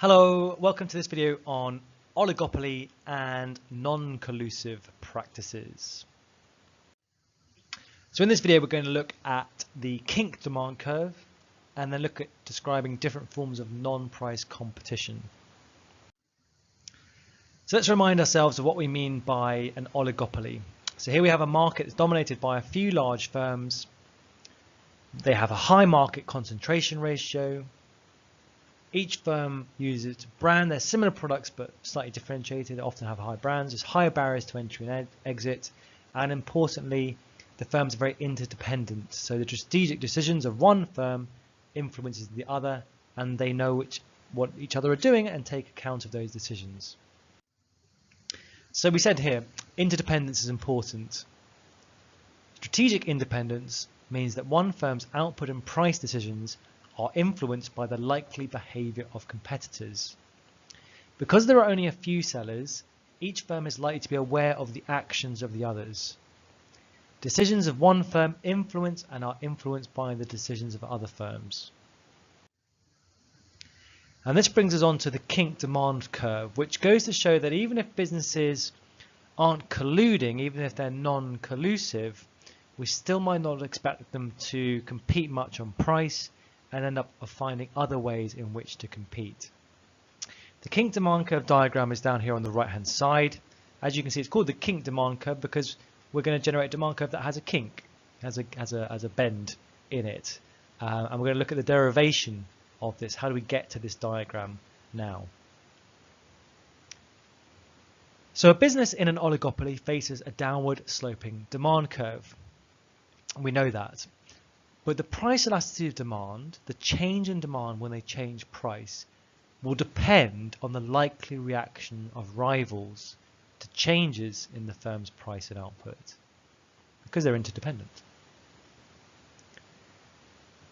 Hello, welcome to this video on oligopoly and non-collusive practices. So in this video we're going to look at the kink demand curve and then look at describing different forms of non-price competition. So let's remind ourselves of what we mean by an oligopoly. So here we have a market that's dominated by a few large firms. They have a high market concentration ratio. Each firm uses to brand their similar products but slightly differentiated. They often have high brands. There's higher barriers to entry and exit. And importantly, the firms are very interdependent. So the strategic decisions of one firm influences the other, and they know what each other are doing and take account of those decisions. So we said here, interdependence is important. Strategic independence means that one firm's output and price decisions are influenced by the likely behavior of competitors. Because there are only a few sellers, each firm is likely to be aware of the actions of the others. Decisions of one firm influence and are influenced by the decisions of other firms. And this brings us on to the kink demand curve, which goes to show that even if businesses aren't colluding, even if they're non-collusive, we still might not expect them to compete much on price and end up finding other ways in which to compete. The kink demand curve diagram is down here on the right hand side. As you can see, it's called the kink demand curve because we're going to generate a demand curve that has a kink, has a bend in it. And we're going to look at the derivation of this. How do we get to this diagram now? So a business in an oligopoly faces a downward sloping demand curve. We know that. But the price elasticity of demand, the change in demand when they change price, will depend on the likely reaction of rivals to changes in the firm's price and output, because they're interdependent.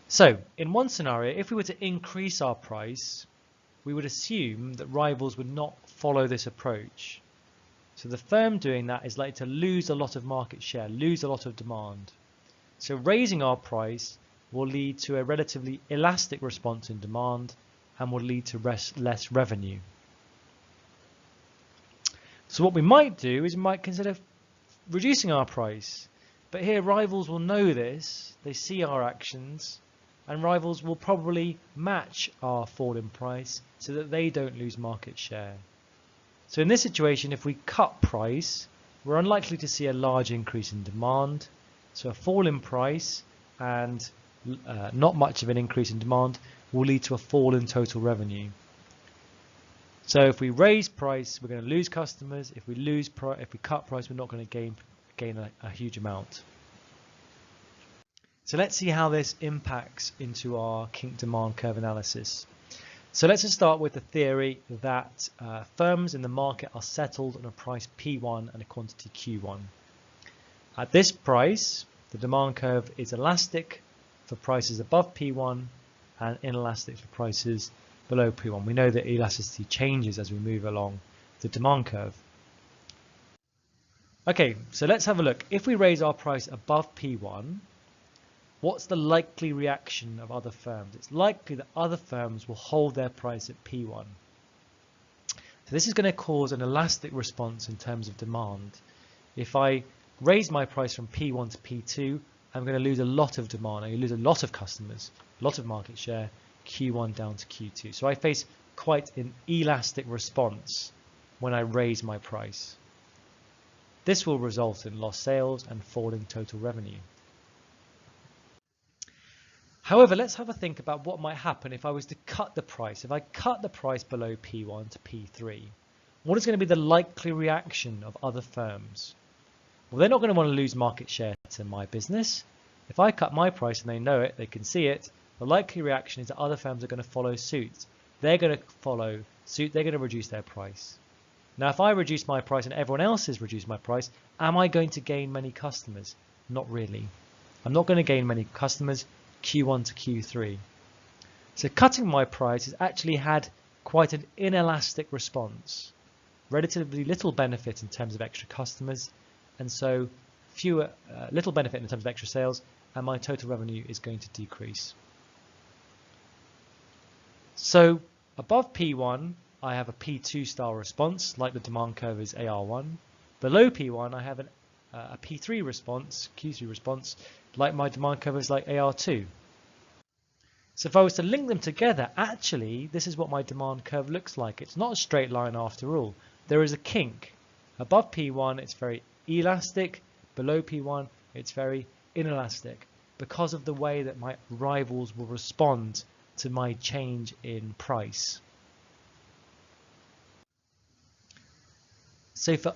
So, in one scenario, if we were to increase our price, we would assume that rivals would not follow this approach. So the firm doing that is likely to lose a lot of market share, lose a lot of demand. So raising our price will lead to a relatively elastic response in demand and will lead to less revenue. So what we might do is we might consider reducing our price. But here rivals will know this, they see our actions, and rivals will probably match our fall in price so that they don't lose market share. So in this situation, if we cut price, we're unlikely to see a large increase in demand. So a fall in price and not much of an increase in demand will lead to a fall in total revenue. So if we raise price, we're going to lose customers. If we cut price, we're not going to gain a huge amount. So let's see how this impacts into our kink demand curve analysis. So let's just start with the theory that firms in the market are settled on a price P1 and a quantity Q1. At this price, the demand curve is elastic for prices above P1 and inelastic for prices below P1. We know that elasticity changes as we move along the demand curve. Okay, so let's have a look. If we raise our price above P1, what's the likely reaction of other firms? It's likely that other firms will hold their price at P1. So this is going to cause an elastic response in terms of demand. If I raise my price from P1 to P2, I'm going to lose a lot of demand. I'm going to lose a lot of customers, a lot of market share, Q1 down to Q2. So I face quite an elastic response when I raise my price. This will result in lost sales and falling total revenue. However, let's have a think about what might happen if I was to cut the price. If I cut the price below P1 to P3, what is going to be the likely reaction of other firms? Well, they're not going to want to lose market share to my business. If I cut my price and they know it, they can see it, the likely reaction is that other firms are going to follow suit. They're going to follow suit, they're going to reduce their price. Now, if I reduce my price and everyone else has reduced my price, am I going to gain many customers? Not really. I'm not going to gain many customers Q1 to Q3. So cutting my price has actually had quite an inelastic response. Relatively little benefit in terms of extra customers, and so little benefit in terms of extra sales, and my total revenue is going to decrease. So Above P1, I have a P2 style response, like the demand curve is AR1. Below P1, I have a P3 response, Q3 response, like my demand curve is like AR2. So if I was to link them together, actually, this is what my demand curve looks like. It's not a straight line after all. There is a kink. Above P1, it's very elastic. Below P1, it's very inelastic because of the way that my rivals will respond to my change in price. So for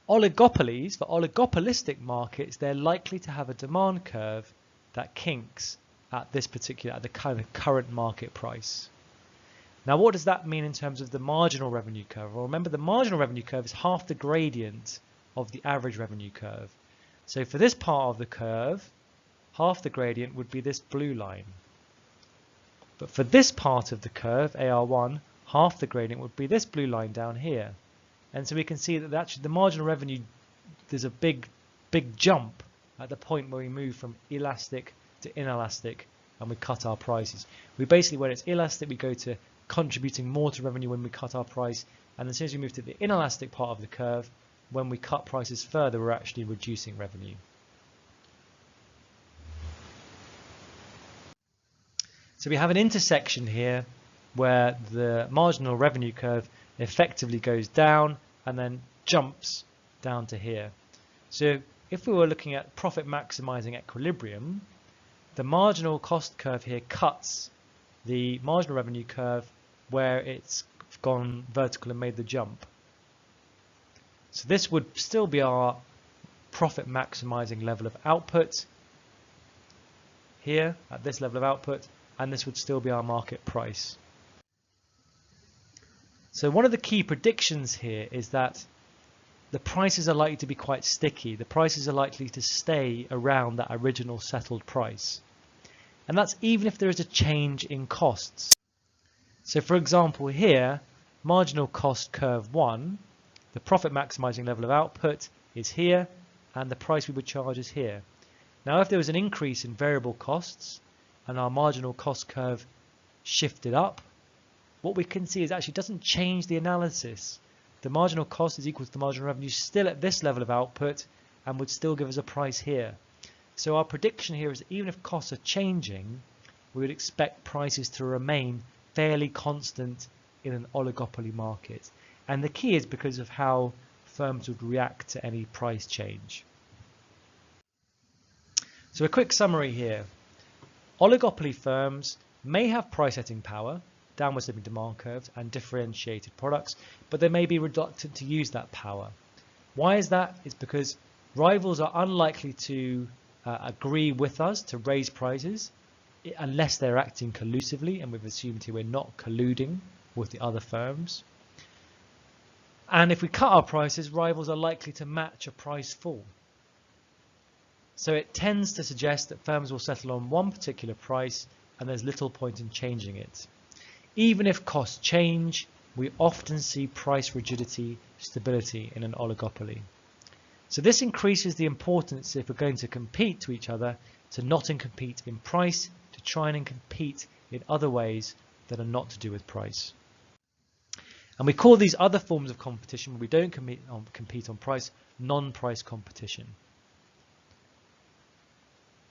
oligopolies, for oligopolistic markets, they're likely to have a demand curve that kinks at the kind of current market price. Now, what does that mean in terms of the marginal revenue curve? Well, remember, the marginal revenue curve is half the gradient of the average revenue curve. So for this part of the curve, half the gradient would be this blue line. But for this part of the curve, AR1, half the gradient would be this blue line down here. And so we can see that actually the marginal revenue, there's a big jump at the point where we move from elastic to inelastic and we cut our prices. We basically, when it's elastic, we go to contributing more to revenue when we cut our price. And as soon as we move to the inelastic part of the curve, when we cut prices further, we're actually reducing revenue. So we have an intersection here where the marginal revenue curve effectively goes down and then jumps down to here. So if we were looking at profit maximizing equilibrium, the marginal cost curve here cuts the marginal revenue curve where it's gone vertical and made the jump. So this would still be our profit maximizing level of output here at this level of output, and this would still be our market price. So one of the key predictions here is that the prices are likely to be quite sticky. The prices are likely to stay around that original settled price. And that's even if there is a change in costs. So for example here, marginal cost curve 1, the profit maximizing level of output is here and the price we would charge is here. Now if there was an increase in variable costs and our marginal cost curve shifted up, what we can see is actually doesn't change the analysis. The marginal cost is equal to the marginal revenue still at this level of output and would still give us a price here. So our prediction here is that even if costs are changing, we would expect prices to remain fairly constant in an oligopoly market. And the key is because of how firms would react to any price change. So a quick summary here. Oligopoly firms may have price setting power, downward sloping demand curves and differentiated products, but they may be reluctant to use that power. Why is that? It's because rivals are unlikely to agree with us to raise prices unless they're acting collusively, and we've assumed here we're not colluding with the other firms. And if we cut our prices, rivals are likely to match a price fall. So it tends to suggest that firms will settle on one particular price and there's little point in changing it. Even if costs change, we often see price rigidity, stability in an oligopoly. So this increases the importance, if we're going to compete to each other, to not compete in price, to try and compete in other ways that are not to do with price. And we call these other forms of competition where we don't compete on price, non-price competition.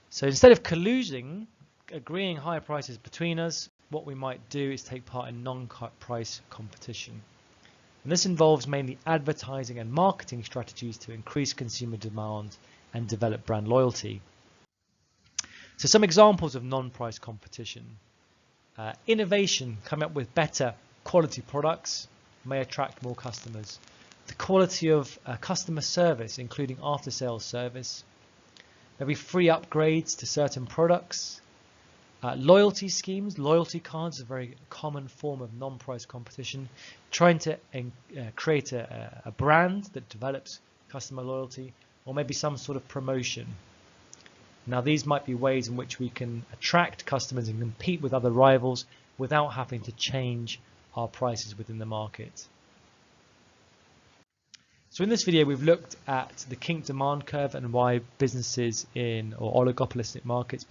So instead of colluding, agreeing higher prices between us, what we might do is take part in non-price competition. And this involves mainly advertising and marketing strategies to increase consumer demand and develop brand loyalty. So some examples of non-price competition. Innovation, coming up with better quality products, may attract more customers. The quality of customer service, including after-sales service. Maybe free upgrades to certain products. Loyalty schemes, loyalty cards, is a very common form of non-price competition. Trying to create a brand that develops customer loyalty, or maybe some sort of promotion. Now these might be ways in which we can attract customers and compete with other rivals without having to change our prices within the market. So in this video we've looked at the kink demand curve and why businesses in oligopolistic markets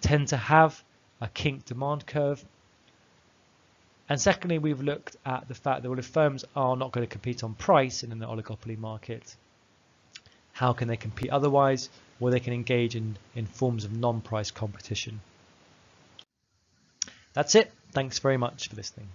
tend to have a kink demand curve. And secondly, we've looked at the fact that, well, if firms are not going to compete on price in an oligopoly market, how can they compete otherwise? Well, they can engage in forms of non-price competition. That's it. Thanks very much for listening.